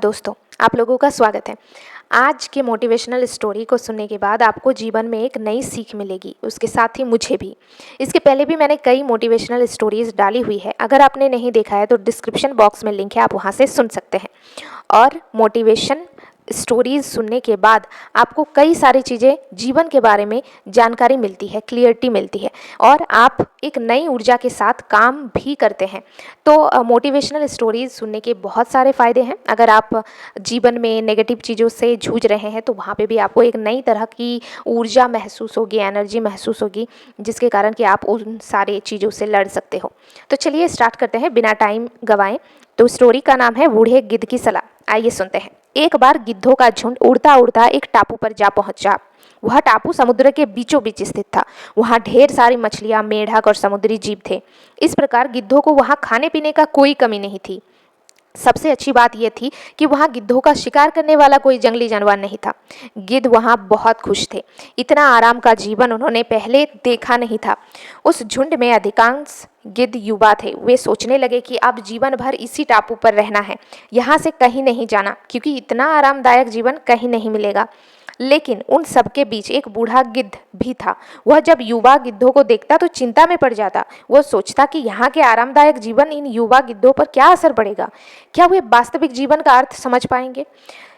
दोस्तों, आप लोगों का स्वागत है। आज के मोटिवेशनल स्टोरी को सुनने के बाद आपको जीवन में एक नई सीख मिलेगी, उसके साथ ही मुझे भी। इसके पहले भी मैंने कई मोटिवेशनल स्टोरीज़ डाली हुई है। अगर आपने नहीं देखा है तो डिस्क्रिप्शन बॉक्स में लिंक है, आप वहाँ से सुन सकते हैं। और मोटिवेशन स्टोरीज़ सुनने के बाद आपको कई सारी चीज़ें जीवन के बारे में जानकारी मिलती है, क्लियरिटी मिलती है और आप एक नई ऊर्जा के साथ काम भी करते हैं। तो मोटिवेशनल स्टोरीज़ सुनने के बहुत सारे फ़ायदे हैं। अगर आप जीवन में नेगेटिव चीज़ों से जूझ रहे हैं तो वहाँ पे भी आपको एक नई तरह की ऊर्जा महसूस होगी, एनर्जी महसूस होगी, जिसके कारण कि आप उन सारे चीज़ों से लड़ सकते हो। तो चलिए स्टार्ट करते हैं बिना टाइम गंवाएं। तो स्टोरी का नाम है बूढ़े गिद्ध की सलाह। आइए सुनते हैं। एक बार गिद्धों का झुंड उड़ता उड़ता एक टापू पर जा पहुंचा। वह टापू समुद्र के बीचों बीच स्थित था। वहां ढेर सारी मछलियां, मेढक और समुद्री जीव थे। इस प्रकार गिद्धों को वहां खाने पीने का कोई कमी नहीं थी। सबसे अच्छी बात यह थी कि वहाँ गिद्धों का शिकार करने वाला कोई जंगली जानवर नहीं था। गिद्ध वहाँ बहुत खुश थे। इतना आराम का जीवन उन्होंने पहले देखा नहीं था। उस झुंड में अधिकांश गिद्ध युवा थे। वे सोचने लगे कि अब जीवन भर इसी टापू पर रहना है, यहाँ से कहीं नहीं जाना, क्योंकि इतना आरामदायक जीवन कहीं नहीं मिलेगा। लेकिन उन सबके बीच एक बूढ़ा गिद्ध भी था। वह जब युवा गिद्धों को देखता तो चिंता में पड़ जाता। वह सोचता कि यहाँ के आरामदायक जीवन इन युवा गिद्धों पर क्या असर पड़ेगा, क्या वे वास्तविक जीवन का अर्थ समझ पाएंगे।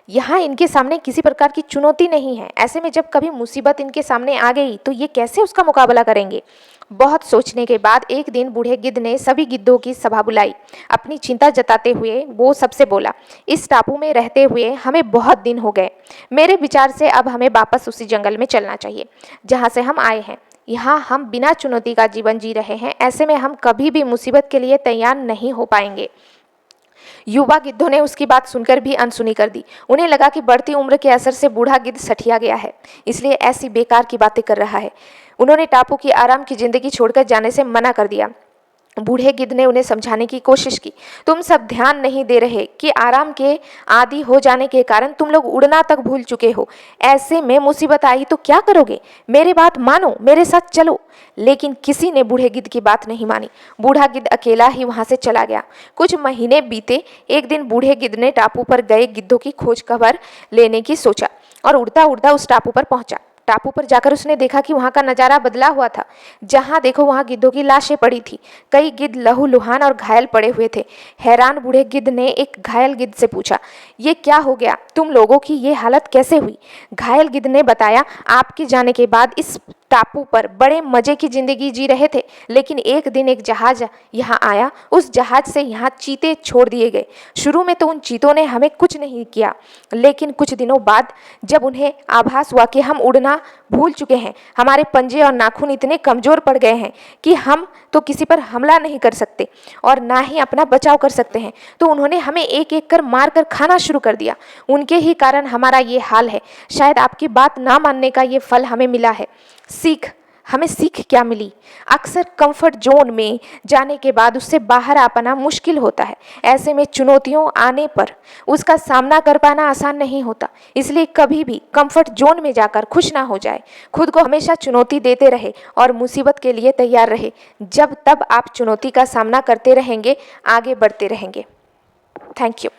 यहाँ इनके सामने किसी प्रकार की चुनौती नहीं है। ऐसे में जब कभी मुसीबत इनके सामने आ गई तो ये कैसे उसका मुकाबला करेंगे। बहुत सोचने के बाद एक दिन बूढ़े गिद्ध ने सभी गिद्धों की सभा बुलाई। अपनी चिंता जताते हुए वो सबसे बोला, इस टापू में रहते हुए हमें बहुत दिन हो गए। मेरे विचार से अब हमें वापस उसी जंगल में चलना चाहिए जहाँ से हम आए हैं। यहाँ हम बिना चुनौती का जीवन जी रहे हैं। ऐसे में हम कभी भी मुसीबत के लिए तैयार नहीं हो पाएंगे। युवा गिद्धों ने उसकी बात सुनकर भी अनसुनी कर दी। उन्हें लगा कि बढ़ती उम्र के असर से बूढ़ा गिद्ध सठिया गया है, इसलिए ऐसी बेकार की बातें कर रहा है। उन्होंने टापू की आराम की जिंदगी छोड़कर जाने से मना कर दिया। बूढ़े गिद्ध ने उन्हें समझाने की कोशिश की। तुम सब ध्यान नहीं दे रहे कि आराम के आदी हो जाने के कारण तुम लोग उड़ना तक भूल चुके हो। ऐसे में मुसीबत आई तो क्या करोगे। मेरी बात मानो, मेरे साथ चलो। लेकिन किसी ने बूढ़े गिद्ध की बात नहीं मानी। बूढ़ा गिद्ध अकेला ही वहां से चला गया। कुछ महीने बीते। एक दिन बूढ़े गिद्ध ने टापू पर गए गिद्धों की खोज खबर लेने की सोचा और उड़ता उड़ता उस टापू पर पहुंचा। टापू पर जाकर उसने देखा कि वहाँ का नज़ारा बदला हुआ था। जहाँ देखो वहाँ गिद्धों की लाशें पड़ी थी। कई गिद्ध लहूलुहान और घायल पड़े हुए थे। हैरान बूढ़े गिद्ध ने एक घायल गिद्ध से पूछा, ये क्या हो गया, तुम लोगों की ये हालत कैसे हुई। घायल गिद्ध ने बताया, आपके जाने के बाद इस टापू पर बड़े मजे की जिंदगी जी रहे थे, लेकिन एक दिन एक जहाज यहाँ आया। उस जहाज से यहाँ चीते छोड़ दिए गए। शुरू में तो उन चीतों ने हमें कुछ नहीं किया, लेकिन कुछ दिनों बाद जब उन्हें आभास हुआ कि हम उड़ना भूल चुके हैं, हमारे पंजे और नाखून इतने कमजोर पड़ गए हैं कि हम तो किसी पर हमला नहीं कर सकते और ना ही अपना बचाव कर सकते हैं, तो उन्होंने हमें एक एक कर मार कर खाना शुरू कर दिया। उनके ही कारण हमारा ये हाल है। शायद आपकी बात ना मानने का ये फल हमें मिला है। हमें सीख क्या मिली। अक्सर कंफर्ट जोन में जाने के बाद उससे बाहर आ पाना मुश्किल होता है। ऐसे में चुनौतियों आने पर उसका सामना कर पाना आसान नहीं होता। इसलिए कभी भी कंफर्ट जोन में जाकर खुश ना हो जाए। खुद को हमेशा चुनौती देते रहे और मुसीबत के लिए तैयार रहे। जब तब आप चुनौती का सामना करते रहेंगे, आगे बढ़ते रहेंगे। Thank you.